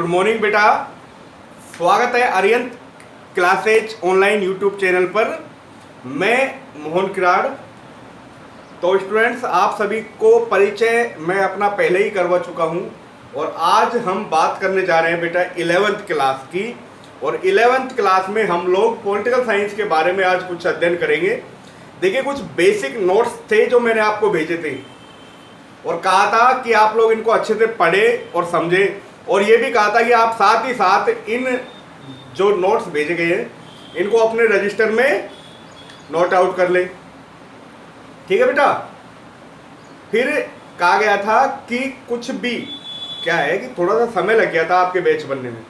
Good morning बेटा। स्वागत है Aryan classes online YouTube channel पर। मैं मोहन किराड़। तो स्टूडेंट्स, आप सभी को परिचय मैं अपना पहले ही करवा चुका हूं और आज हम बात करने जा रहे हैं बेटा 11th क्लास की। और 11th क्लास में हम लोग पॉलिटिकल साइंस के बारे में आज कुछ अध्ययन करेंगे। देखिए, कुछ बेसिक नोट्स थे जो मैंने आपको भेजे थे और कहा था कि आप लोग इनको अच्छे से पढ़ें और समझें, और ये भी कहा था कि आप साथ ही साथ इन जो नोट्स भेजे गए हैं इनको अपने रजिस्टर में नोट आउट कर लें। ठीक है बेटा। फिर कहा गया था कि कुछ भी क्या है कि थोड़ा सा समय लग गया था आपके बैच बनने में।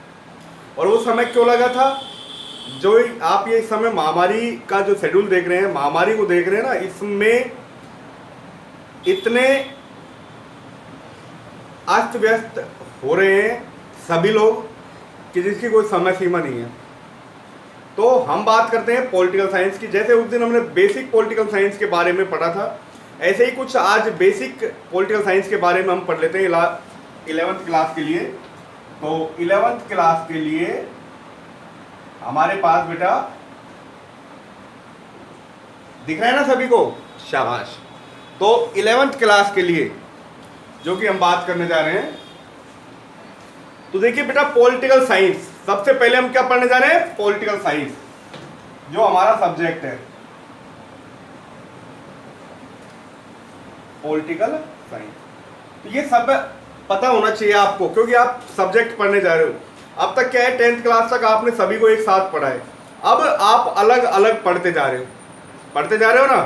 और वो समय क्यों लगा था? जो आप ये इस समय महामारी का जो शेड्यूल देख रहे हैं, महामारी को देख रहे हैं ना, इसमें इतने अस्त व्यस्त हो रहे हैं सभी लोग कि जिसकी कोई समय सीमा नहीं है। तो हम बात करते हैं पॉलिटिकल साइंस की। जैसे उस दिन हमने बेसिक पॉलिटिकल साइंस के बारे में पढ़ा था, ऐसे ही कुछ आज बेसिक पॉलिटिकल साइंस के बारे में हम पढ़ लेते हैं 11th क्लास के लिए। तो 11th क्लास के लिए हमारे पास बेटा दिख रहा है ना सभी को? शाबाश। तो 11th क्लास के लिए जो कि हम बात करने जा रहे हैं, तो देखिए बेटा, पॉलिटिकल साइंस सबसे पहले हम क्या पढ़ने जा रहे हैं? पॉलिटिकल साइंस जो हमारा सब्जेक्ट है, पॉलिटिकल साइंस। तो ये सब पता होना चाहिए आपको, क्योंकि आप सब्जेक्ट पढ़ने जा रहे हो। अब तक क्या है, 10th क्लास तक आपने सभी को एक साथ पढ़ा है। अब आप अलग अलग पढ़ते जा रहे हो ना।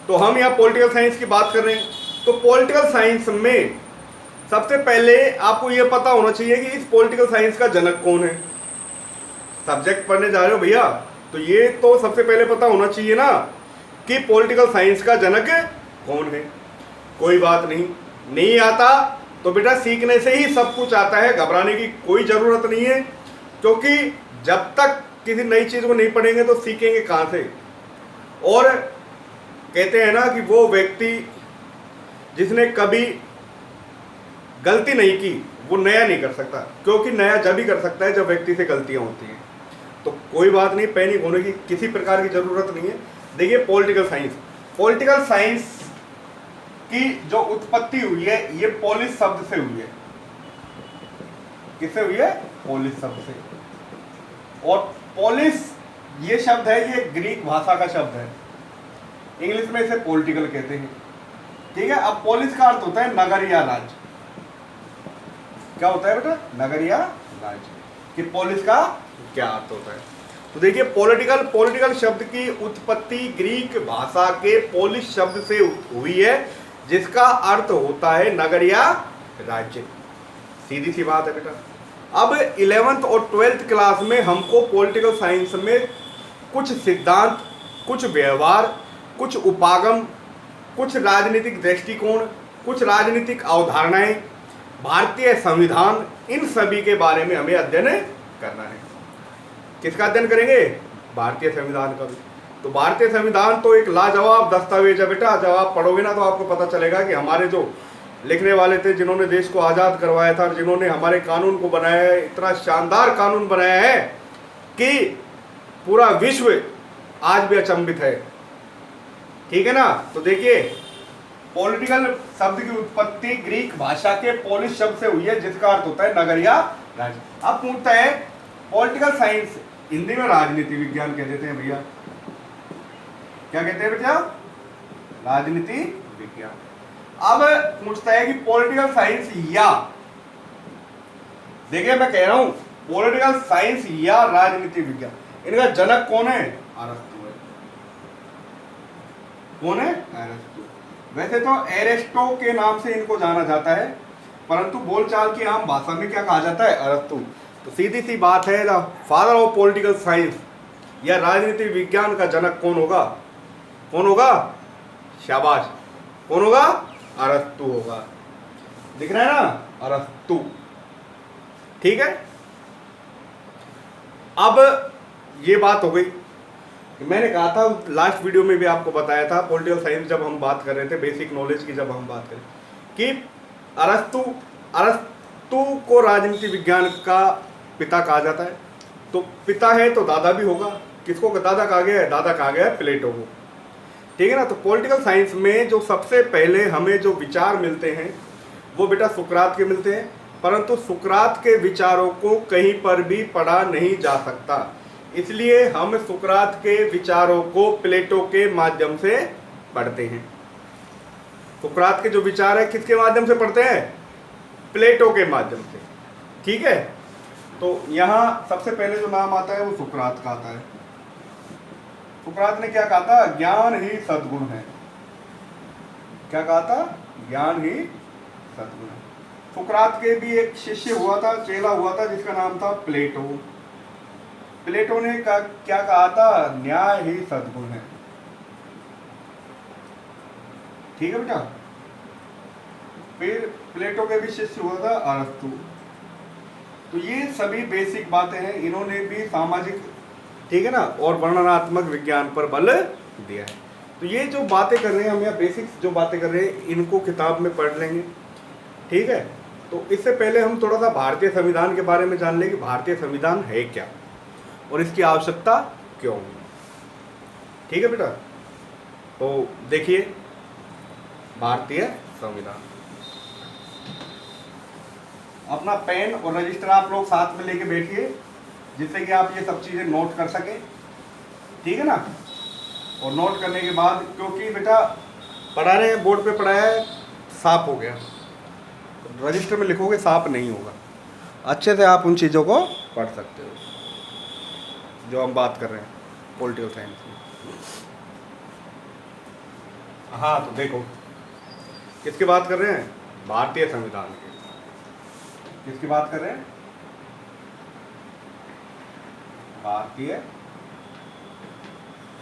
तो हम यहाँ पॉलिटिकल साइंस की बात कर रहे हैं। तो पॉलिटिकल साइंस में सबसे पहले आपको यह पता होना चाहिए कि इस पॉलिटिकल साइंस का जनक कौन है। सब्जेक्ट पढ़ने जा रहे हो भैया, तो ये तो सबसे पहले पता होना चाहिए ना कि पॉलिटिकल साइंस का जनक कौन है। कोई बात नहीं आता तो बेटा सीखने से ही सब कुछ आता है, घबराने की कोई ज़रूरत नहीं है। क्योंकि जब तक किसी नई चीज़ को नहीं पढ़ेंगे तो सीखेंगे कहाँ से। और कहते हैं ना कि वो व्यक्ति जिसने कभी गलती नहीं की वो नया नहीं कर सकता, क्योंकि नया जब ही कर सकता है जब व्यक्ति से गलतियां होती हैं। तो कोई बात नहीं, पैनिक होने की किसी प्रकार की ज़रूरत नहीं है। देखिए, पॉलिटिकल साइंस की जो उत्पत्ति हुई है ये पोलिस शब्द से हुई है। किससे हुई है? पोलिस शब्द से। और पोलिस ये शब्द है, ये ग्रीक भाषा का शब्द है। इंग्लिश में इसे पॉलिटिकल कहते हैं। ठीक है। अब पोलिस का अर्थ होता है नगर या राज्य। क्या होता है बेटा? नगर या राज्य। कि पोलिस का क्या अर्थ होता है? तो देखिए, पॉलिटिकल शब्द की उत्पत्ति ग्रीक भाषा के पोलिस शब्द से हुई है, जिसका अर्थ होता है नगर या राज्य। सीधी सी बात है बेटा। अब 11th और 12th क्लास में हमको पॉलिटिकल साइंस में कुछ सिद्धांत, कुछ व्यवहार, कुछ उपागम, कुछ राजनीतिक दृष्टिकोण, कुछ राजनीतिक अवधारणाएं, भारतीय संविधान, इन सभी के बारे में हमें अध्ययन करना है। किसका अध्ययन करेंगे? भारतीय संविधान का भी। तो भारतीय संविधान तो एक लाजवाब दस्तावेज है बेटा। जब आप पढ़ोगे ना तो आपको पता चलेगा कि हमारे जो लिखने वाले थे, जिन्होंने देश को आज़ाद करवाया था, जिन्होंने हमारे कानून को बनाया है, इतना शानदार कानून बनाया है कि पूरा विश्व आज भी अचंभित है। ठीक है ना। तो देखिए, पॉलिटिकल शब्द की उत्पत्ति ग्रीक भाषा के पोलिस शब्द से हुई है, जिसका अर्थ होता है नगर या राज्य। अब पूछता है, पॉलिटिकल साइंस हिंदी में राजनीति विज्ञान कह देते हैं भैया। क्या कहते हैं बेटा? राजनीति विज्ञान। अब पूछता है कि पॉलिटिकल साइंस या, देखिए मैं कह रहा हूं पॉलिटिकल साइंस या राजनीति विज्ञान, इनका जनक कौन है? अरस्तु है। कौन है? अरस्तु। वैसे तो एरिस्टो के नाम से इनको जाना जाता है, परंतु बोलचाल की आम भाषा में क्या कहा जाता है? अरस्तु। तो सीधी सी बात है, the father of political science या राजनीति विज्ञान का जनक कौन होगा? कौन होगा? शाबाश। कौन होगा? अरस्तु होगा। दिख रहा है ना? अरस्तु। ठीक है। अब ये बात हो गई। मैंने कहा था लास्ट वीडियो में भी आपको बताया था, पॉलिटिकल साइंस जब हम बात कर रहे थे, बेसिक नॉलेज की जब हम बात करें, कि अरस्तु अरस्तु को राजनीति विज्ञान का पिता कहा जाता है। तो पिता है तो दादा भी होगा। किसको दादा कहा गया है? दादा कहा गया है प्लेटो को। ठीक है ना। तो पॉलिटिकल साइंस में जो सबसे पहले हमें जो विचार मिलते हैं वो बेटा सुकरात के मिलते हैं, परंतु सुकरात के विचारों को कहीं पर भी पढ़ा नहीं जा सकता, इसलिए हम सुकरात के विचारों को प्लेटो के माध्यम से पढ़ते हैं। सुकरात के जो विचार है किसके माध्यम से पढ़ते हैं? प्लेटो के माध्यम से। ठीक है। तो यहां सबसे पहले जो नाम आता है वो सुकरात का आता है। सुकरात ने क्या कहा था? ज्ञान ही सद्गुण है। क्या कहा था? ज्ञान ही सद्गुण है। सुकरात के भी एक शिष्य हुआ था, चेला हुआ था, जिसका नाम था प्लेटो। प्लेटो ने क्या कहा था? न्याय ही सद्गुण है। ठीक है बेटा। फिर प्लेटो के भी शिष्य हुआ था अरस्तु। तो ये सभी बेसिक बातें हैं, इन्होंने भी सामाजिक, ठीक है ना, और वर्णनात्मक विज्ञान पर बल दिया है। तो ये जो बातें कर रहे हैं हम, या बेसिक्स जो बातें कर रहे हैं, इनको किताब में पढ़ लेंगे। ठीक है। तो इससे पहले हम थोड़ा सा भारतीय संविधान के बारे में जान लें कि भारतीय संविधान है क्या और इसकी आवश्यकता क्यों है। ठीक है बेटा। तो देखिए भारतीय संविधान, अपना पेन और रजिस्टर आप लोग साथ में लेके बैठिए, जिससे कि आप ये सब चीजें नोट कर सकें। ठीक है ना। और नोट करने के बाद, क्योंकि बेटा पढ़ा रहे हैं, बोर्ड पे पढ़ाया है, साफ हो गया, रजिस्टर में लिखोगे साफ नहीं होगा। अच्छे से आप उन चीज़ों को पढ़ सकते हो जो हम बात कर रहे हैं पॉलिटिकल साइंस में। हाँ, तो देखो किसकी बात कर रहे हैं? भारतीय संविधान की। किसकी बात कर रहे हैं? भारतीय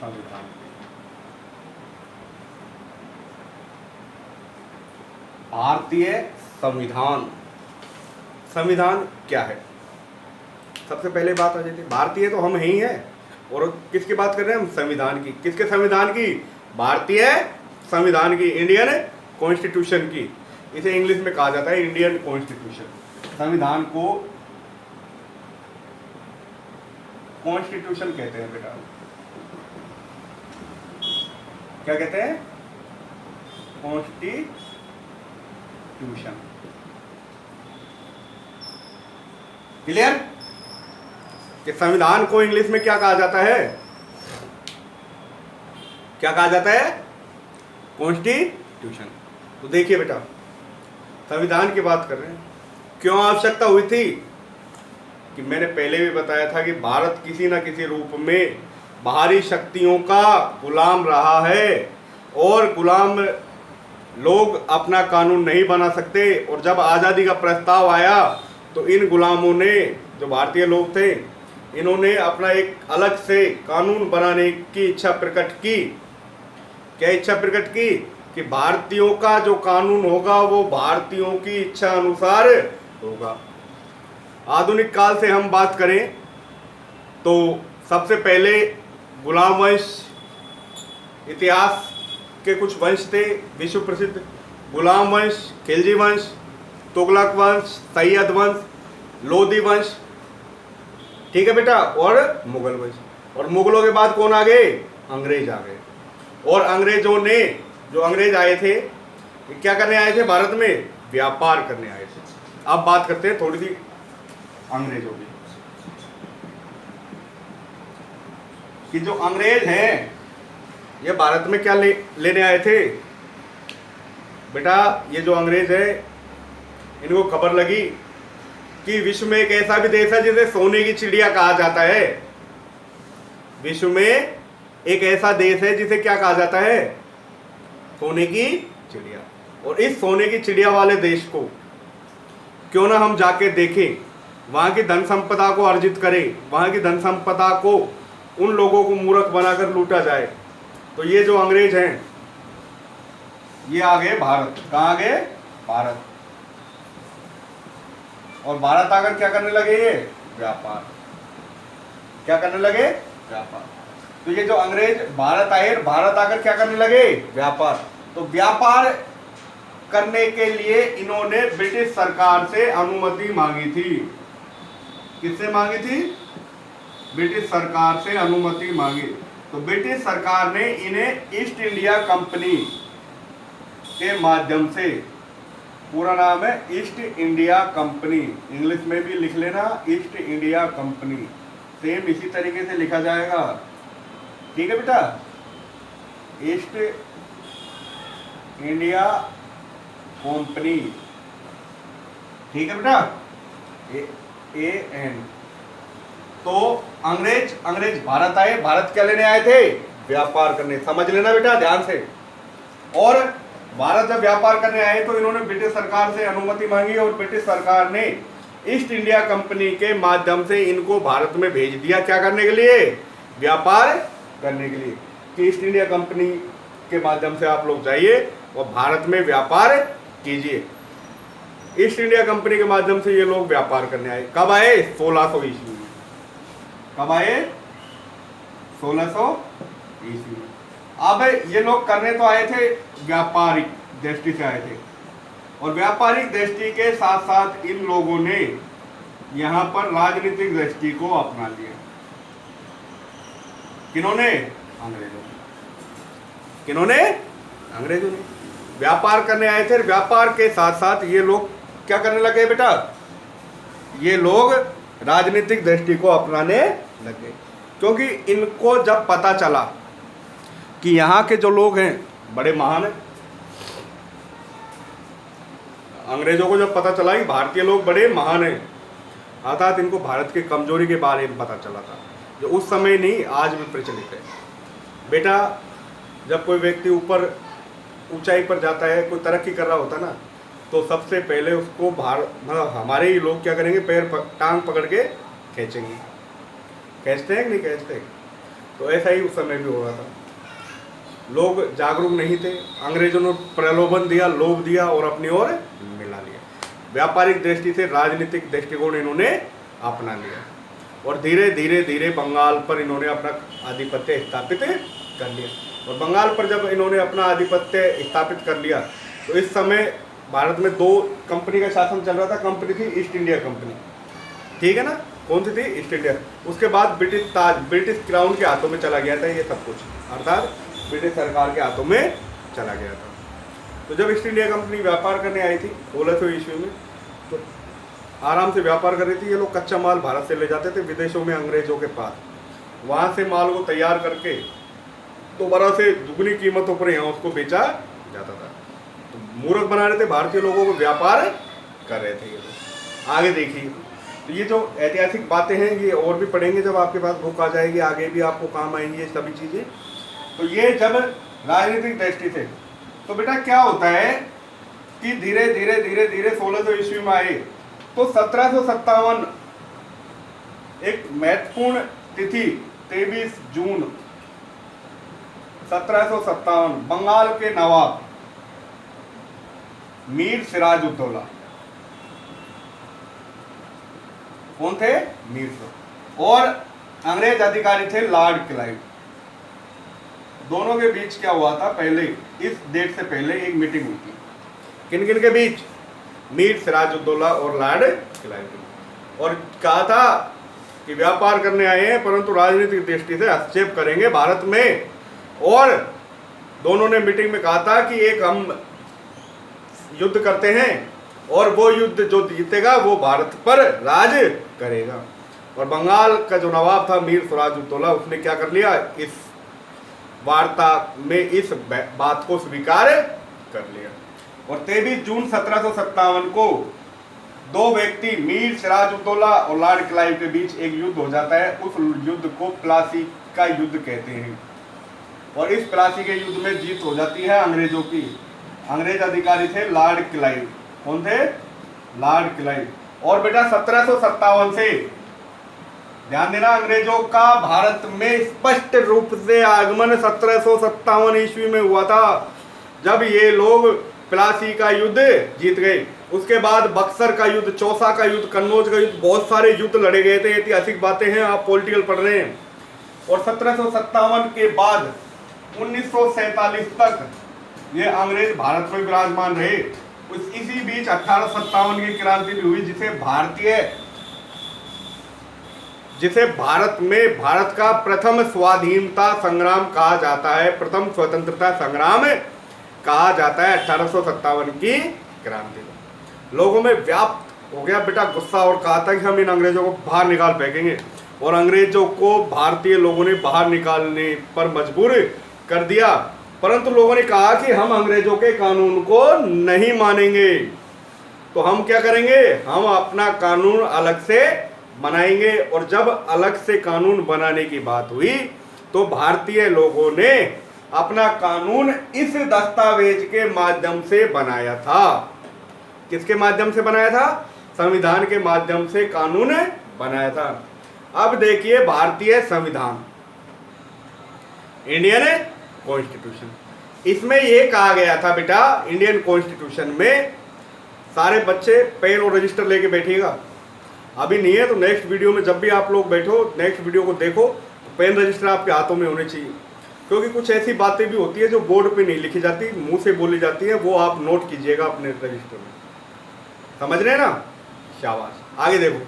संविधान। भारतीय संविधान, संविधान क्या है? सबसे पहले बात आ जाती है, भारतीय तो हम ही हैं, और किसकी बात कर रहे हैं हम? संविधान की। किसके संविधान की? भारतीय संविधान की, इंडियन कॉन्स्टिट्यूशन की। इसे इंग्लिश में कहा जाता है इंडियन कॉन्स्टिट्यूशन। संविधान को कॉन्स्टिट्यूशन कहते हैं बेटा। क्या कहते हैं? कॉन्स्टिट्यूशन। क्लियर? कि संविधान को इंग्लिश में क्या कहा जाता है? क्या कहा जाता है? कॉन्स्टिट्यूशन। तो देखिए बेटा, संविधान की बात कर रहे हैं, क्यों आवश्यकता हुई थी? कि मैंने पहले भी बताया था कि भारत किसी न किसी रूप में बाहरी शक्तियों का गुलाम रहा है, और गुलाम लोग अपना कानून नहीं बना सकते। और जब आज़ादी का प्रस्ताव आया तो इन गुलामों ने, जो भारतीय लोग थे, इन्होंने अपना एक अलग से कानून बनाने की इच्छा प्रकट की। क्या इच्छा प्रकट की? कि भारतीयों का जो कानून होगा वो भारतीयों की इच्छा अनुसार होगा। आधुनिक काल से हम बात करें तो सबसे पहले गुलाम वंश, इतिहास के कुछ वंश थे विश्व प्रसिद्ध, गुलाम वंश, खिलजी वंश, तुगलक वंश, सैयद वंश, लोधी वंश। ठीक है बेटा। और मुगल वंश। और मुगलों के बाद कौन आ गए? अंग्रेज आ गए। और अंग्रेजों ने, जो अंग्रेज आए थे, क्या करने आए थे भारत में? व्यापार करने आए थे। अब बात करते हैं थोड़ी सी अंग्रेजों की, कि जो अंग्रेज हैं ये भारत में क्या लेने आए थे बेटा? ये जो अंग्रेज है, इनको खबर लगी कि विश्व में एक ऐसा भी देश है जिसे सोने की चिड़िया कहा जाता है। विश्व में एक ऐसा देश है जिसे क्या कहा जाता है? सोने की चिड़िया। और इस सोने की चिड़िया वाले देश को क्यों ना हम जाके देखें, वहां की धन संपदा को अर्जित करें, वहां की धन संपदा को उन लोगों को मूर्ख बनाकर लूटा जाए। तो ये जो अंग्रेज हैं ये आ गए भारत। कहाँ आ गए? भारत। और भारत आकर क्या करने लगे? ये व्यापार। क्या करने लगे? व्यापार। तो ये जो अंग्रेज भारत आए, भारत आकर क्या करने लगे? व्यापार। तो व्यापार करने के लिए इन्होंने ब्रिटिश सरकार से अनुमति मांगी थी। किससे मांगी थी? ब्रिटिश सरकार से अनुमति मांगी। तो ब्रिटिश सरकार ने इन्हें ईस्ट इंडिया कंपनी के माध्यम से, पूरा नाम है ईस्ट इंडिया कंपनी, इंग्लिश में भी लिख लेना ईस्ट इंडिया कंपनी, सेम इसी तरीके से लिखा जाएगा। ठीक है बेटा, ईस्ट इंडिया कंपनी, ठीक है बेटा, AN। तो अंग्रेज भारत आए। भारत क्या लेने आए थे? व्यापार करने। समझ लेना बेटा ध्यान से। और भारत जब व्यापार करने आए तो इन्होंने ब्रिटिश सरकार से अनुमति मांगी और ब्रिटिश सरकार ने ईस्ट इंडिया कंपनी के माध्यम से इनको भारत में भेज दिया। क्या करने के लिए? व्यापार करने के लिए। कि ईस्ट इंडिया कंपनी के माध्यम से आप लोग जाइए और भारत में व्यापार कीजिए। ईस्ट इंडिया कंपनी के माध्यम से ये लोग व्यापार करने आए। कब आए? 1600 ईस्वी में। कब आए? 1600 ईस्वी में। अब ये लोग करने तो आए थे व्यापारिक दृष्टि से आए थे, और व्यापारिक दृष्टि के साथ साथ इन लोगों ने यहां पर राजनीतिक दृष्टि को अपना लिया। किन्होंने? अंग्रेजों ने। किन्होंने? अंग्रेजों ने। व्यापार करने आए थे, व्यापार के साथ साथ ये लोग क्या करने लगे बेटा? ये लोग राजनीतिक दृष्टि को अपनाने लगे, क्योंकि इनको जब पता चला कि यहाँ के जो लोग हैं बड़े महान हैं। अंग्रेजों को जब पता चला कि भारतीय लोग बड़े महान हैं, अर्थात इनको भारत की कमजोरी के बारे में पता चला था, जो उस समय नहीं आज भी प्रचलित है। बेटा जब कोई व्यक्ति ऊपर ऊंचाई पर जाता है, कोई तरक्की कर रहा होता ना, तो सबसे पहले उसको मतलब हमारे ही लोग क्या करेंगे? टांग पकड़ के खींचेंगे। खींचते हैं कि नहीं खींचते? तो ऐसा ही उस समय भी हो रहा था। लोग जागरूक नहीं थे, अंग्रेजों ने प्रलोभन दिया, लोभ दिया और अपनी ओर मिला लिया। व्यापारिक दृष्टि से राजनीतिक दृष्टिकोण इन्होंने अपना लिया और धीरे धीरे धीरे बंगाल पर इन्होंने अपना आधिपत्य स्थापित कर लिया। और बंगाल पर जब इन्होंने अपना आधिपत्य स्थापित कर लिया तो इस समय भारत में 2 कंपनी का शासन चल रहा था। कंपनी थी ईस्ट इंडिया कंपनी, ठीक है ना? कौन सी थी? East India. उसके बाद ब्रिटिश क्राउन के हाथों में चला गया था ये सब कुछ, अर्थात ब्रिटिश सरकार के हाथों में चला गया था। तो जब ईस्ट इंडिया कंपनी व्यापार करने आई थी 1600 ईस्वी में, तो आराम से व्यापार कर रही थी। ये लोग कच्चा माल भारत से ले जाते थे विदेशों में अंग्रेजों के पास, वहाँ से माल को तैयार करके दोबारा से दुगनी कीमतों पर यहाँ उसको बेचा जाता था। तो मूर्ख बना रहे थे भारतीय लोगों को, व्यापार कर रहे थे ये लोग। आगे देखिए, तो ये जो ऐतिहासिक बातें हैं ये और भी पढ़ेंगे जब आपके पास बुक आ जाएगी, आगे भी आपको काम आएंगी ये सभी चीज़ें। तो ये जब राजनीतिक दृष्टि से, तो बेटा क्या होता है कि धीरे धीरे धीरे धीरे 1600 ईस्वी में आए तो 1757 एक महत्वपूर्ण तिथि 23 जून 1757 बंगाल के नवाब मीर सिराजुद्दौला, कौन थे? मीर सिराज, और अंग्रेज अधिकारी थे लॉर्ड क्लाइव। दोनों के बीच क्या हुआ था? पहले इस डेट से पहले एक मीटिंग हुई थी। किन किन के बीच? मीर सिराजुद्दौला और लॉर्ड क्लाइव। और कहा था कि व्यापार करने आए हैं परंतु राजनीतिक दृष्टि से हस्तक्षेप करेंगे भारत में। और दोनों ने मीटिंग में कहा था कि एक हम युद्ध करते हैं और वो युद्ध जो जीतेगा वो भारत पर राज करेगा। और बंगाल का जो नवाब था मीर सिराजुद्दौला, उसने क्या कर लिया? इस वार्ता में इस बात को स्वीकार कर लिया। और 23 जून 1757 को 2 व्यक्ति मीर सिराजुद्दौला और लॉर्ड क्लाइव के बीच एक युद्ध हो जाता है। उस युद्ध को प्लासी का युद्ध कहते हैं। और इस प्लासी के युद्ध में जीत हो जाती है अंग्रेजों की। अंग्रेज अधिकारी थे लॉर्ड क्लाइव। कौन थे? Lord Clive. और बेटा 1757 से ध्यान देना, अंग्रेजों का भारत में स्पष्ट रूप से आगमन 1757 ईस्वी में हुआ था, जब ये लोग प्लासी का युद्ध जीत गए। उसके बाद बक्सर का युद्ध, चौसा का युद्ध, कन्नौज का युद्ध, बहुत सारे युद्ध लड़े गए थे। ऐतिहासिक बातें हैं, आप पॉलिटिकल पढ़ रहे हैं। और 1757 के बाद 1947 तक ये अंग्रेज भारत में विराजमान रहे। इसी बीच 1857 की क्रांति भी हुई, जिसे भारत में भारत का प्रथम स्वाधीनता संग्राम कहा जाता है, प्रथम स्वतंत्रता संग्राम कहा जाता है 1857 की क्रांति को। लोगों में व्याप्त हो गया बेटा गुस्सा और कहा था कि हम इन अंग्रेजों को बाहर निकाल फेंकेंगे, और अंग्रेजों को भारतीय लोगों ने बाहर निकालने पर मजबूर कर दिया। परंतु लोगों ने कहा कि हम अंग्रेजों के कानून को नहीं मानेंगे, तो हम क्या करेंगे, हम अपना कानून अलग से बनाएंगे। और जब अलग से कानून बनाने की बात हुई तो भारतीय लोगों ने अपना कानून इस दस्तावेज के माध्यम से बनाया था। किसके माध्यम से बनाया था? संविधान के माध्यम से कानून बनाया था। अब देखिए भारतीय संविधान, इंडियन कॉन्स्टिट्यूशन, इसमें यह कहा गया था बेटा, इंडियन कॉन्स्टिट्यूशन में सारे बच्चे पेन और रजिस्टर लेके बैठिएगा। अभी नहीं है तो नेक्स्ट वीडियो में, जब भी आप लोग बैठो नेक्स्ट वीडियो को देखो तो पेन रजिस्टर आपके हाथों में होने चाहिए, क्योंकि कुछ ऐसी बातें भी होती है जो बोर्ड पे नहीं लिखी जाती, मुंह से बोली जाती है, वो आप नोट कीजिएगा अपने रजिस्टर में। समझ रहे हैं ना? शाबाश। आगे देखो,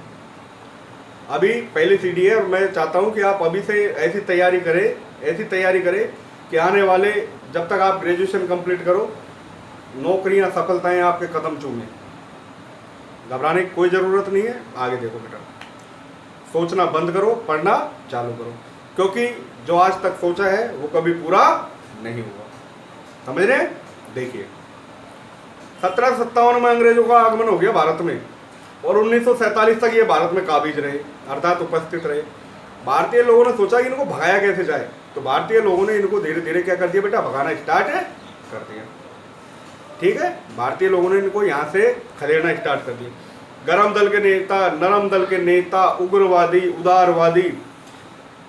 अभी पहली सीडी है और मैं चाहता हूं कि आप अभी से ऐसी तैयारी करें कि आने वाले, जब तक आप ग्रेजुएशन कंप्लीट करो, नौकरियां सफलताएं आपके कदम चूमे। घबराने की कोई ज़रूरत नहीं है। आगे देखो बेटा, सोचना बंद करो, पढ़ना चालू करो, क्योंकि जो आज तक सोचा है वो कभी पूरा नहीं हुआ। समझ रहे? देखिए 1757 में अंग्रेजों का आगमन हो गया भारत में, और 1947 तक ये भारत में काबिज रहे, अर्थात उपस्थित रहे। भारतीय लोगों ने सोचा कि इनको भगाया कैसे जाए, तो भारतीय लोगों ने इनको धीरे धीरे क्या कर दिया बेटा, भगाना स्टार्ट कर दिया। ठीक है, भारतीय लोगों ने इनको यहाँ से खदेड़ना स्टार्ट कर दिया। गरम दल के नेता, नरम दल के नेता, उग्रवादी, उदारवादी,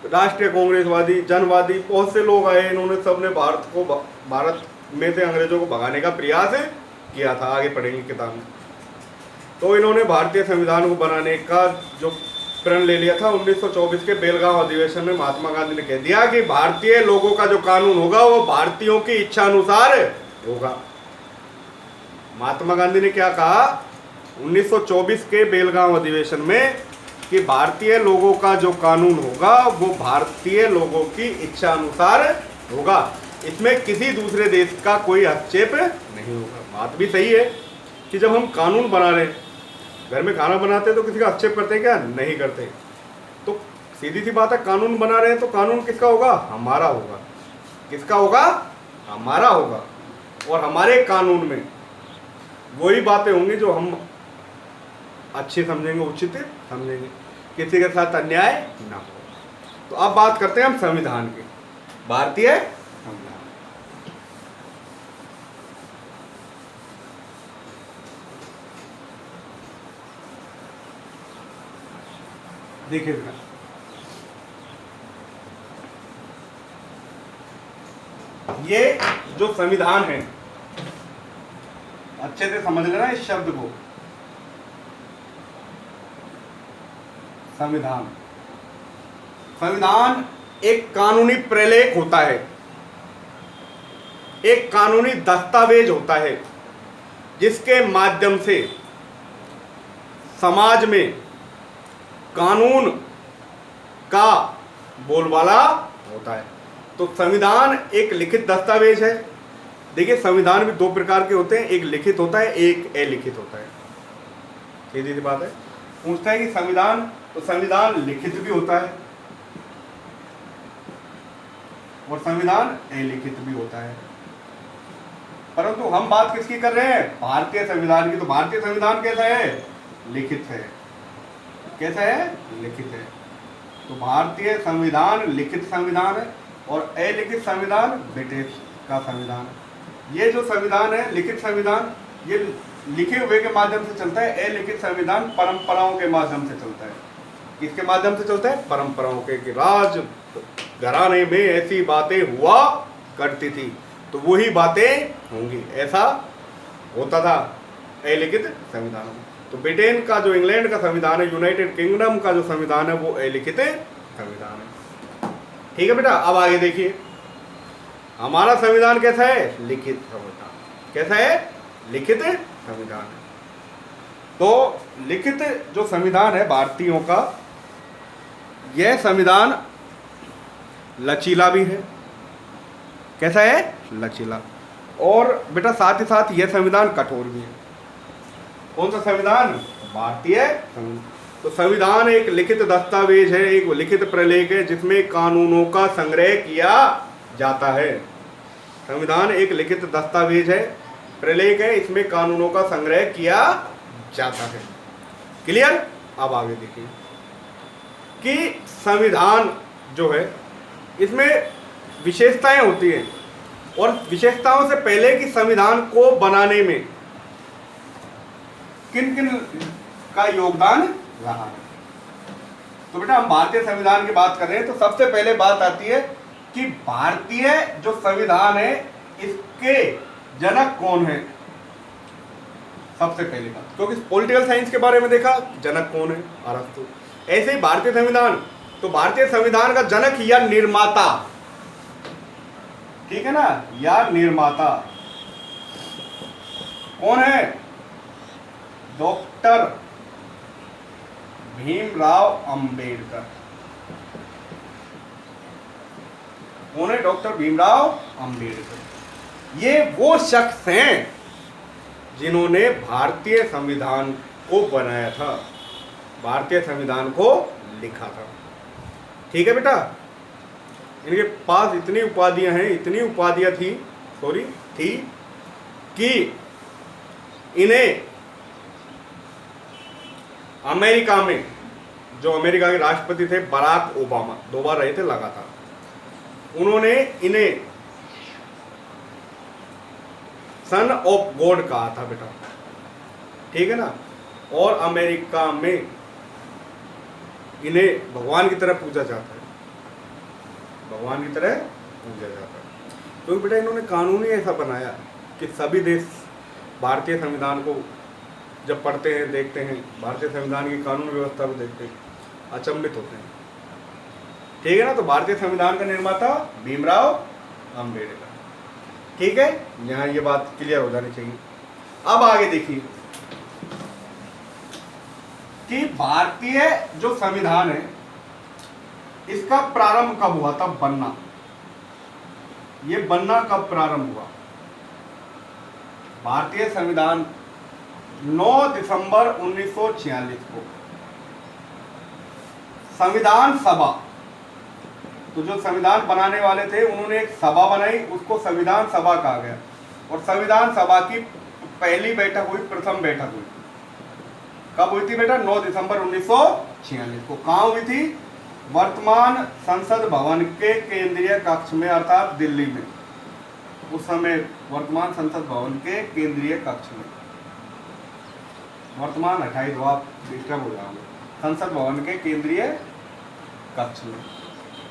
राष्ट्रीय कांग्रेसवादी, जनवादी, बहुत से लोग आए। इन्होंने सबने भारत में से अंग्रेजों को भगाने का प्रयास किया था। आगे पढ़ेंगे किताब में। तो इन्होंने भारतीय संविधान को बनाने का जो प्रण ले लिया था 1924 के बेलगांव अधिवेशन में। महात्मा गांधी ने कह दिया कि भारतीय लोगों का जो कानून होगा वो भारतीयों की इच्छा अनुसार होगा। महात्मा गांधी ने क्या कहा 1924 के बेलगांव अधिवेशन में कि भारतीय लोगों का जो कानून होगा वो भारतीय लोगों की इच्छा अनुसार होगा, इसमें किसी दूसरे देश का कोई हस्तक्षेप नहीं होगा। बात भी सही है कि जब हम कानून बना रहे, घर में खाना बनाते हैं तो किसी का हस्तक्षेप करते हैं क्या? नहीं करते। तो सीधी सी बात है, कानून बना रहे हैं तो कानून किसका होगा? हमारा होगा। किसका होगा? हमारा होगा। और हमारे कानून में वही बातें होंगी जो हम अच्छे समझेंगे, उचित समझेंगे, किसी के साथ अन्याय ना हो। तो अब बात करते हैं हम संविधान की, भारतीय संविधान। देखिए बेटा, ये जो संविधान है, अच्छे से समझ लेना इस शब्द को, संविधान। संविधान एक कानूनी प्रलेख होता है, एक कानूनी दस्तावेज होता है, जिसके माध्यम से समाज में कानून का बोलबाला होता है। तो संविधान एक लिखित दस्तावेज है। देखिए संविधान भी दो प्रकार के होते हैं, एक लिखित होता है, एक अलिखित होता है। सीधी सी बात है। पूछता है कि संविधान, तो संविधान लिखित भी होता है और संविधान अलिखित भी होता है। परंतु हम बात किसकी कर रहे हैं? भारतीय संविधान की। तो भारतीय संविधान कैसा है? लिखित है। कैसा है? लिखित है। तो भारतीय संविधान लिखित संविधान है और अलिखित संविधान ब्रिटिश का संविधान है। ये जो संविधान है लिखित संविधान, ये लिखे हुए के माध्यम से चलता है। अलिखित संविधान परंपराओं के माध्यम से चलता है। किसके माध्यम से चलता है? परंपराओं के। कि राज घराने में ऐसी बातें हुआ करती थी तो वही बातें होंगी, ऐसा होता था अलिखित संविधान में। तो ब्रिटेन का जो, इंग्लैंड का संविधान है, यूनाइटेड किंगडम का जो संविधान है वो अलिखित संविधान है। ठीक है बेटा। अब आगे देखिए, हमारा संविधान कैसा है? लिखित संविधान। कैसा है? लिखित संविधान है। तो लिखित जो संविधान है भारतीयों का, यह संविधान लचीला भी है। कैसा है? लचीला। और बेटा साथ ही साथ यह संविधान कठोर भी है। कौन सा संविधान? भारतीय संविधान। तो संविधान एक लिखित दस्तावेज है, एक लिखित प्रलेख है जिसमें कानूनों का संग्रह किया जाता है। संविधान एक लिखित दस्तावेज है, प्रलेख है, इसमें कानूनों का संग्रह किया जाता है। क्लियर? अब आगे देखिए कि संविधान जो है इसमें विशेषताएं होती हैं, और विशेषताओं से पहले कि संविधान को बनाने में किन किन का योगदान रहा है। तो बेटा हम भारतीय संविधान की बात कर रहे हैं, तो सबसे पहले बात आती है कि भारतीय जो संविधान है इसके जनक कौन है। सबसे पहली बात, क्योंकि पॉलिटिकल साइंस के बारे में देखा, जनक कौन है? अरस्तु। ऐसे ही भारतीय संविधान, तो भारतीय संविधान का जनक या निर्माता, ठीक है ना, या निर्माता कौन है? डॉक्टर भीमराव अंबेडकर। कौन है? डॉक्टर भीमराव अंबेडकर। ये वो शख्स हैं जिन्होंने भारतीय संविधान को बनाया था, भारतीय संविधान को लिखा था। ठीक है बेटा, इनके पास इतनी उपाधियां हैं, इतनी उपाधियां थी कि इन्हें अमेरिका में, जो अमेरिका के राष्ट्रपति थे बराक ओबामा, 2 बार रहे थे लगातार, उन्होंने इन्हें सन ऑफ गॉड कहा था बेटा। ठीक है ना, और अमेरिका में इन्हें भगवान की तरह पूजा जाता है, भगवान की तरह पूजा जाता है। तो बेटा इन्होंने कानून ही ऐसा बनाया कि सभी देश भारतीय संविधान को जब पढ़ते हैं, देखते हैं, भारतीय संविधान की कानून व्यवस्था को देखते हैं, अचंभित होते हैं। ठीक है ना, तो भारतीय संविधान का निर्माता भीमराव अंबेडकर। ठीक है, यहाँ ये बात क्लियर हो जानी चाहिए। अब आगे देखिए कि भारतीय जो संविधान है इसका प्रारंभ कब हुआ था बनना? ये बनना कब प्रारंभ हुआ? भारतीय संविधान 9 दिसंबर 1946 को संविधान सभा, तो जो संविधान बनाने वाले थे उन्होंने एक सभा बनाई, उसको संविधान सभा कहा गया। और संविधान सभा की पहली बैठक हुई, प्रथम बैठक हुई, कब हुई थी बेटा? 9 दिसंबर 1946 को। कहाँ हुई थी? वर्तमान संसद भवन के केंद्रीय कक्ष में, अर्थात दिल्ली में। उस समय वर्तमान संसद भवन के केंद्रीय कक्ष में, वर्तमान 28 आप डिस्टर्ब हो जाओगे, संसद भवन के केंद्रीय कक्ष में।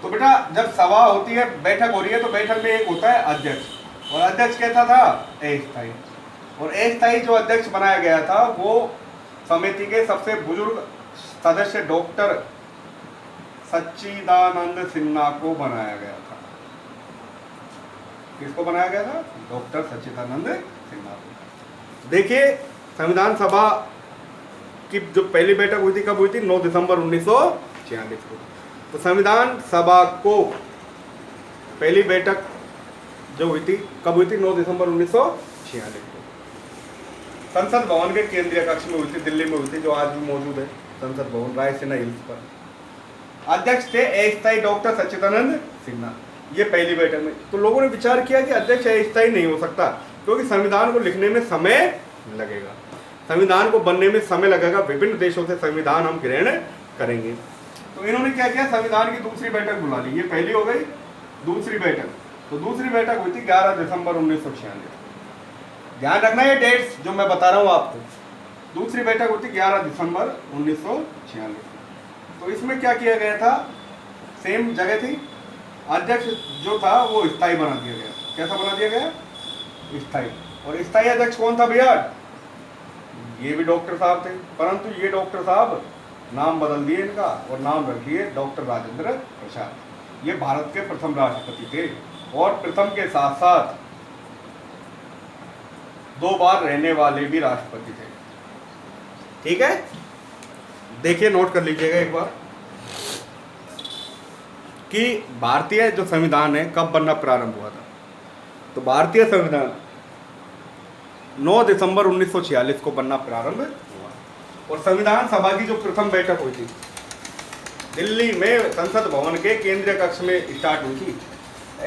तो बेटा जब सभा होती है, बैठक हो रही है, तो बैठक में एक होता है अध्यक्ष, और अध्यक्ष कहता था अस्थायी। और अस्थायी जो अध्यक्ष बनाया गया था वो समिति के सबसे बुजुर्ग सदस्य डॉक्टर सच्चिदानंद सिन्हा को बनाया गया था। किसको बनाया गया था? डॉक्टर सच्चिदानंद सिन्हा को। देखिए संविधान सभा की जो पहली बैठक हुई थी, कब हुई थी? 9 दिसंबर 1946 को। तो संविधान सभा को पहली बैठक जो हुई थी, कब हुई थी? 9 दिसंबर 1946 को संसद भवन के केंद्रीय कक्ष में हुई थी, दिल्ली में हुई थी, जो आज भी मौजूद है संसद भवन, रायसीना हिल्स पर। अध्यक्ष थे अस्थायी डॉक्टर सच्चिदानंद सिन्हा। ये पहली बैठक में तो लोगों ने विचार किया कि अध्यक्ष अस्थायी नहीं हो सकता, क्योंकि संविधान को लिखने में समय लगेगा, संविधान को बनने में समय लगेगा, विभिन्न देशों से संविधान हम ग्रहण करेंगे। तो इन्होंने क्या किया? संविधान की दूसरी बैठक बुला ली। ये पहली हो गई, दूसरी बैठक। तो दूसरी बैठक हुई थी 11 दिसंबर 1946। ध्यान रखना ये डेट्स जो मैं बता रहा हूँ आपको। दूसरी बैठक हुई थी 11 दिसंबर 1946। तो इसमें क्या किया गया था? सेम जगह थी, अध्यक्ष जो था वो स्थायी बना दिया गया। कैसा बना दिया गया? स्थायी। और स्थायी अध्यक्ष कौन था भैया? ये भी डॉक्टर साहब थे, परंतु ये डॉक्टर साहब नाम बदल दिए इनका और नाम रख दिए डॉक्टर राजेंद्र प्रसाद। ये भारत के प्रथम राष्ट्रपति थे। और प्रथम के साथ साथ 2 बार रहने वाले भी राष्ट्रपति थे। ठीक है, देखिए नोट कर लीजिएगा एक बार कि भारतीय जो संविधान है कब बनना प्रारंभ हुआ था। तो भारतीय संविधान 9 दिसंबर 1946 को बनना प्रारंभ हुआ और संविधान सभा की जो प्रथम बैठक हुई थी दिल्ली में संसद भवन के केंद्रीय कक्ष में स्टार्ट हुई थी।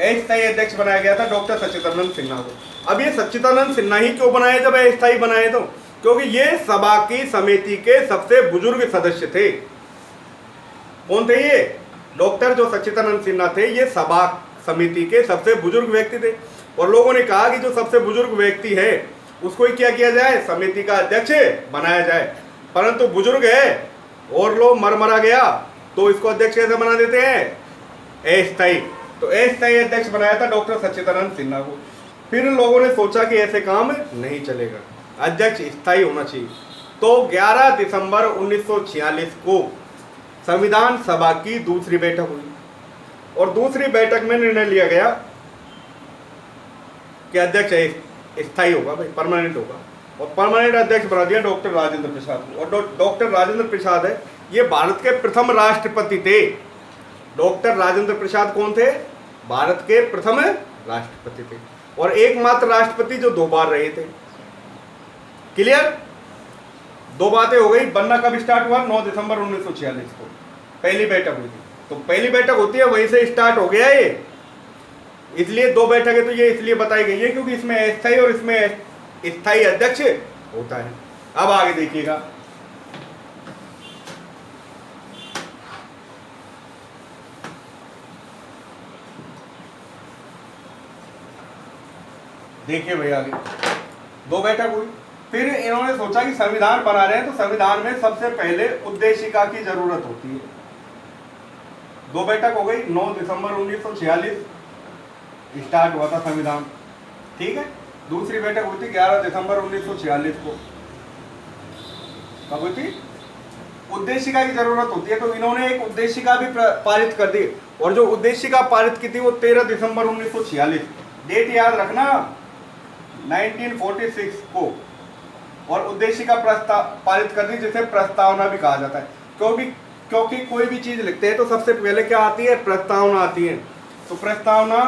अस्थायी अध्यक्ष बनाया गया था डॉक्टर सच्चिदानंद सिन्हा को। अब ये सच्चिदानंद सिन्हा ही क्यों बनाए जब अस्थायी बनाए? तो क्योंकि ये सभा की समिति के सबसे बुजुर्ग सदस्य थे। कौन थे ये? डॉक्टर जो सच्चिदानंद सिन्हा थे ये सभा समिति के सबसे बुजुर्ग व्यक्ति थे और लोगों ने कहा कि जो सबसे बुजुर्ग व्यक्ति है उसको ही क्या किया जाए, समिति का अध्यक्ष बनाया जाए। परंतु बुजुर्ग है और लोग मर गया तो इसको अध्यक्ष कैसे बना देते हैं? अस्थायी। तो अस्थायी अध्यक्ष बनाया था डॉक्टर सच्चिदानंद सिन्हा को। फिर लोगों ने सोचा कि ऐसे काम नहीं चलेगा, अध्यक्ष स्थायी होना चाहिए। तो 11 दिसंबर 1946 को संविधान सभा की दूसरी बैठक हुई और दूसरी बैठक में निर्णय लिया गया कि अध्यक्ष स्थायी होगा, भाई परमानेंट होगा। और परमानेंट अध्यक्ष बना दिया डॉक्टर राजेंद्र प्रसाद को। और डॉक्टर राजेंद्र प्रसाद है ये भारत के प्रथम राष्ट्रपति थे। डॉक्टर राजेंद्र प्रसाद कौन थे? भारत के प्रथम राष्ट्रपति थे और एकमात्र राष्ट्रपति जो 2 बार रहे थे। क्लियर? 2 बातें हो गई। बनना कब स्टार्ट हुआ? 9 दिसंबर 1946 को पहली बैठक हुई थी। तो पहली बैठक होती है वहीं से स्टार्ट हो गया ये, इसलिए 2 बैठकें तो ये इसलिए बताई गई है क्योंकि इसमें अस्थायी और इसमें स्थायी अध्यक्ष होता है। अब आगे देखिएगा, देखिए भैया आगे 2 बैठक हुई। फिर इन्होंने सोचा कि संविधान बना रहे हैं तो संविधान में सबसे पहले उद्देशिका की जरूरत होती है। 2 बैठक हो गई। 9 दिसंबर 1946 स्टार्ट हुआ था संविधान। ठीक है, दूसरी बैठक हुई थी 11 दिसंबर 1946 को। कब हुई थी? उद्देशिका की जरूरत होती है तो इन्होंने एक उद्देशिका भी पारित कर दी और जो उद्देशिका पारित की थी वो 13 दिसंबर 1946, डेट याद रखना, 1946 को। और उद्देशिका पारित कर दी जिसे प्रस्तावना भी कहा जाता है क्योंकि कोई भी चीज लिखते हैं तो सबसे पहले क्या आती है? प्रस्तावना आती है। तो प्रस्तावना,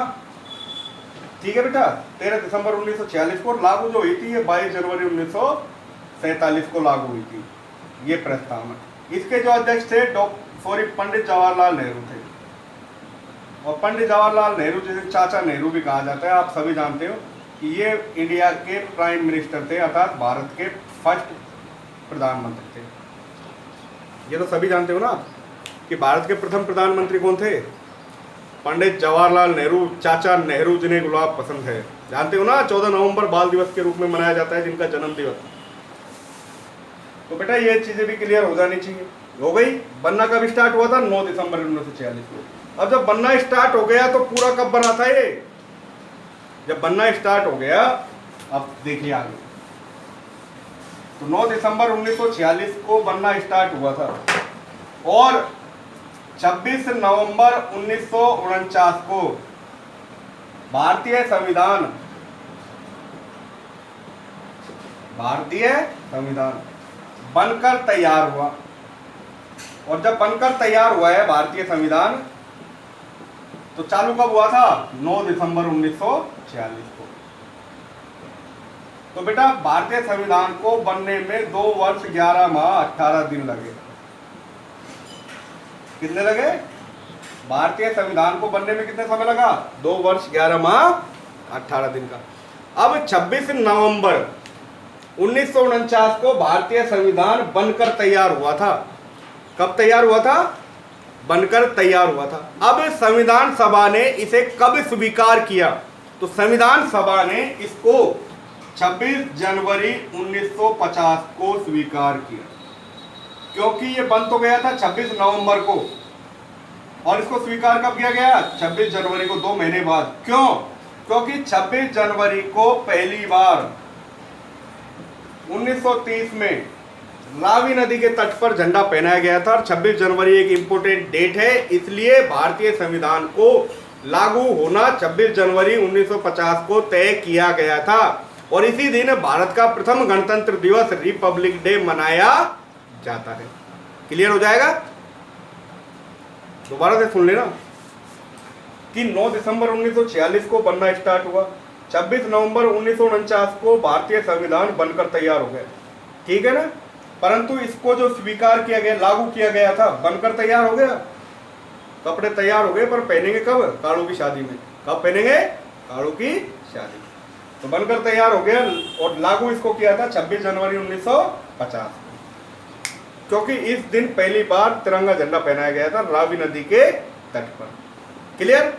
ठीक है बेटा, 13 दिसंबर 1946 को लागू जो हुई थी ये 22 जनवरी 1947 को लागू हुई थी ये प्रस्तावना। इसके जो अध्यक्ष थे पंडित जवाहरलाल नेहरू थे। और पंडित जवाहरलाल नेहरू जिसे चाचा नेहरू भी कहा जाता है, आप सभी जानते हो कि ये इंडिया के प्राइम मिनिस्टर थे, अर्थात भारत के फर्स्ट प्रधानमंत्री थे। ये तो सभी जानते हो ना कि भारत के प्रथम प्रधानमंत्री कौन थे? पंडित जवाहरलाल नेहरू, चाचा नेहरू जिन्हें गुलाब पसंद है। जानते हो ना, 14 नवंबर बाल दिवस के रूप में मनाया जाता है जिनका जन्म दिवस। तो बेटा ये चीजें भी क्लियर हो जानी चाहिए। हो गई। बनना कब स्टार्ट हुआ था? 9 दिसंबर 1946 को। अब जब बनना स्टार्ट हो गया तो पूरा कब बना था ये? जब बनना स्टार्ट हो गया, अब देखिए आगे, तो 9 दिसंबर 1946 को बनना स्टार्ट हुआ था और 26 नवंबर 1949 को भारतीय संविधान बनकर तैयार हुआ। और जब बनकर तैयार हुआ है भारतीय संविधान तो चालू कब हुआ था? 9 दिसंबर 1946 को। तो बेटा भारतीय संविधान को बनने में 2 वर्ष 11 माह 18 दिन लगे। कितने लगे? भारतीय संविधान को बनने में कितने समय लगा? 2 वर्ष 11 माह 18 दिन का। अब 26 नवंबर 1949 को भारतीय संविधान बनकर तैयार हुआ था। कब तैयार हुआ था? बनकर तैयार हुआ था। अब संविधान सभा ने इसे कब स्वीकार किया? तो संविधान सभा ने इसको 26 जनवरी 1950 को स्वीकार किया, क्योंकि ये बन तो गया था 26 नवंबर को और इसको स्वीकार कब किया गया? 26 जनवरी को, 2 महीने बाद। क्यों? क्योंकि 26 जनवरी को पहली बार 1930 में रावी नदी के तट पर झंडा पहनाया गया था और 26 जनवरी एक इंपोर्टेंट डेट है, इसलिए भारतीय संविधान को लागू होना 26 जनवरी 1950 को तय किया गया था और इसी दिन भारत का प्रथम गणतंत्र दिवस रिपब्लिक डे मनाया जाता है। क्लियर हो जाएगा? दोबारा से सुन लेना कि 9 दिसंबर 1946 को बनना स्टार्ट हुआ, 26 नवंबर 1949 को भारतीय संविधान बनकर तैयार हो गया, ठीक है ना। परंतु इसको जो स्वीकार किया गया, लागू किया गया था, बनकर तैयार हो गया, कपड़े तैयार हो गए, पर पहनेंगे कब? कालू की शादी में। कब पहनेंगे? कालू की शादी। तो बनकर तैयार हो गया और लागू इसको किया था 26 जनवरी 1950 को, क्योंकि इस दिन पहली बार तिरंगा झंडा पहनाया गया था रावी नदी के तट पर। क्लियर?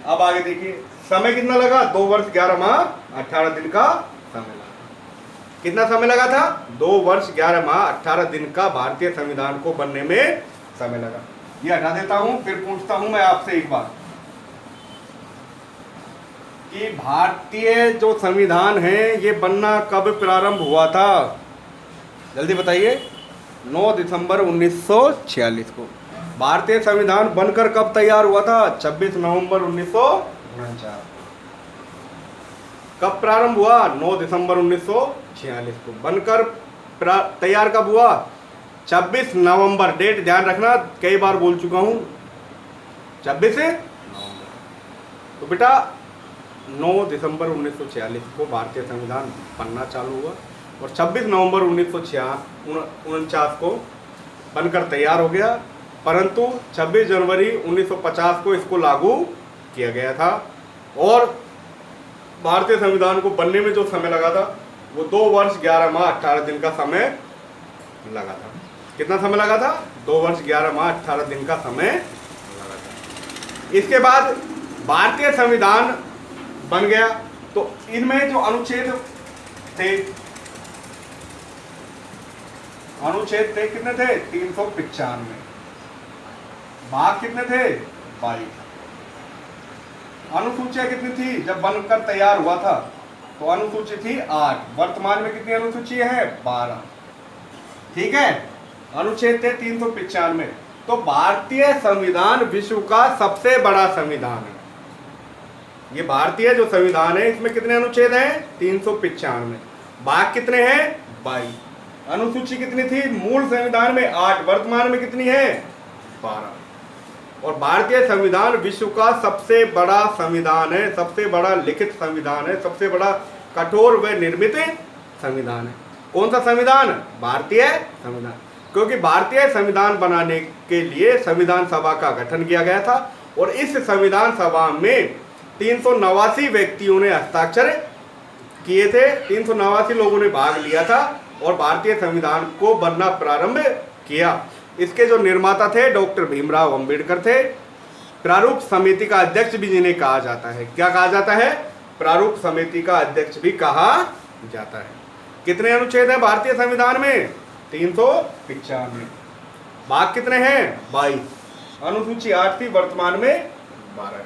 अब आगे देखिए, समय कितना लगा? 2 वर्ष 11 माह 18 दिन का समय लगा। कितना समय लगा था? 2 वर्ष 11 माह 18 दिन का भारतीय संविधान को बनने में समय लगा। ये हटा देता हूं, फिर पूछता हूं मैं आपसे एक बात कि भारतीय जो संविधान है ये बनना कब प्रारंभ हुआ था? जल्दी बताइए। 9 दिसंबर 1946 को। भारतीय संविधान बनकर कब तैयार हुआ था? 26 नवंबर 1949। कब प्रारंभ हुआ? 9 दिसंबर 1946 को। बनकर तैयार कब हुआ? 26 नवंबर। डेट ध्यान रखना, कई बार बोल चुका हूं, 26 नवंबर। तो बेटा 9 दिसंबर 1946 को भारतीय संविधान बनना चालू हुआ और 26 नवंबर 1949 को बनकर तैयार हो गया, परंतु 26 जनवरी 1950 को इसको लागू किया गया था और भारतीय संविधान को बनने में जो समय लगा था वो 2 वर्ष 11 माह 18 दिन का समय लगा था। कितना समय लगा था? 2 वर्ष 11 माह 18 दिन का समय लगा था। इसके बाद भारतीय संविधान बन गया, तो इनमें जो अनुच्छेद थे कितने थे? 395। भाग कितने थे? 22। अनुसूचियां कितनी थी जब बनकर तैयार हुआ था? तो अनुसूची थी 8। वर्तमान में कितनी अनुसूची है? 12। ठीक है, अनुच्छेद थे 395। तो भारतीय संविधान विश्व का सबसे बड़ा संविधान है। ये भारतीय जो संविधान है इसमें कितने अनुच्छेद हैं? 395। भाग कितने हैं? 22। अनुसूची कितनी थी मूल संविधान में? 8। वर्तमान में कितनी है? 12। और भारतीय संविधान विश्व का सबसे बड़ा संविधान है, सबसे बड़ा लिखित संविधान है, सबसे बड़ा कठोर व निर्मित संविधान है। कौन सा संविधान? भारतीय संविधान। क्योंकि भारतीय संविधान बनाने के लिए संविधान सभा का गठन किया गया था और इस संविधान सभा में 389 व्यक्तियों ने हस्ताक्षर किए थे, 389 लोगों ने भाग लिया था और भारतीय संविधान को बनना प्रारंभ किया। इसके जो निर्माता थे डॉक्टर भीमराव अंबेडकर थे। प्रारूप समिति का अध्यक्ष भी जिन्हें कहा जाता है। क्या कहा जाता है? प्रारूप समिति का अध्यक्ष भी कहा जाता है। कितने अनुच्छेद हैं भारतीय संविधान में? 395। भाग कितने हैं? 22। अनुसूची 8 थी, वर्तमान में 12।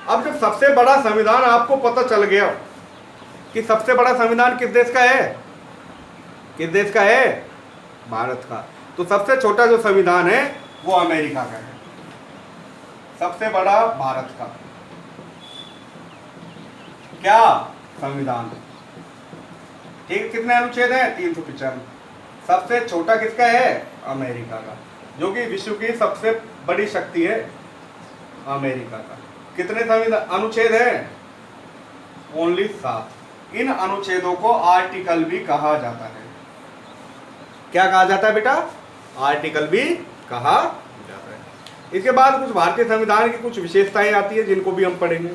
अब जब सबसे बड़ा संविधान आपको पता चल गया कि सबसे बड़ा संविधान किस देश का है? किस देश का है? भारत का। तो सबसे छोटा जो संविधान है वो अमेरिका का है, सबसे बड़ा भारत का क्या संविधान। ठीक, कितने अनुच्छेद हैं? 395। सबसे छोटा किसका है? अमेरिका का, जो कि विश्व की सबसे बड़ी शक्ति है अमेरिका का। कितने संविधान अनुच्छेद हैं? ओनली 7। इन अनुच्छेदों को आर्टिकल भी कहा जाता है। क्या कहा जाता है बेटा? आर्टिकल भी कहा जाता है। इसके बाद कुछ भारतीय संविधान की कुछ विशेषताएं आती है जिनको भी हम पढ़ेंगे।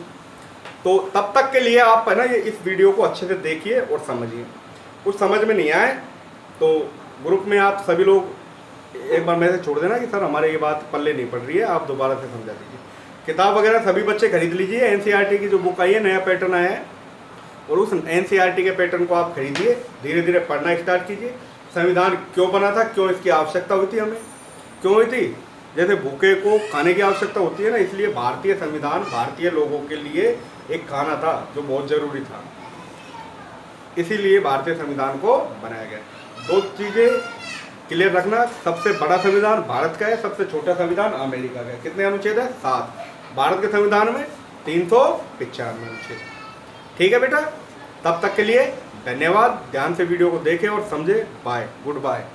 तो तब तक के लिए आप है ना ये इस वीडियो को अच्छे से देखिए और समझिए। कुछ समझ में नहीं आए तो ग्रुप में आप सभी लोग एक बार मैसेज छोड़ देना कि सर हमारे ये बात पल्ले नहीं पड़ रही है, आप दोबारा से समझा दीजिए। किताब वगैरह सभी बच्चे खरीद लीजिए। एनसीईआरटी की जो बुक आई है, नया पैटर्न आया है, और उस एनसीईआरटी के पैटर्न को आप खरीदिए, धीरे धीरे पढ़ना स्टार्ट कीजिए। संविधान क्यों बना था, क्यों इसकी आवश्यकता हुई थी, हमें क्यों हुई थी? जैसे भूखे को खाने की आवश्यकता होती है ना, इसलिए भारतीय संविधान भारतीय लोगों के लिए एक खाना था जो बहुत जरूरी था, इसीलिए भारतीय संविधान को बनाया गया। 2 चीज़ें क्लियर रखना, सबसे बड़ा संविधान भारत का है, सबसे छोटा संविधान अमेरिका का है। कितने अनुच्छेद है? 7। भारत के संविधान में 395 अनुच्छेद। ठीक है बेटा, तब तक के लिए धन्यवाद। ध्यान से वीडियो को देखें और समझे। Bye, good bye.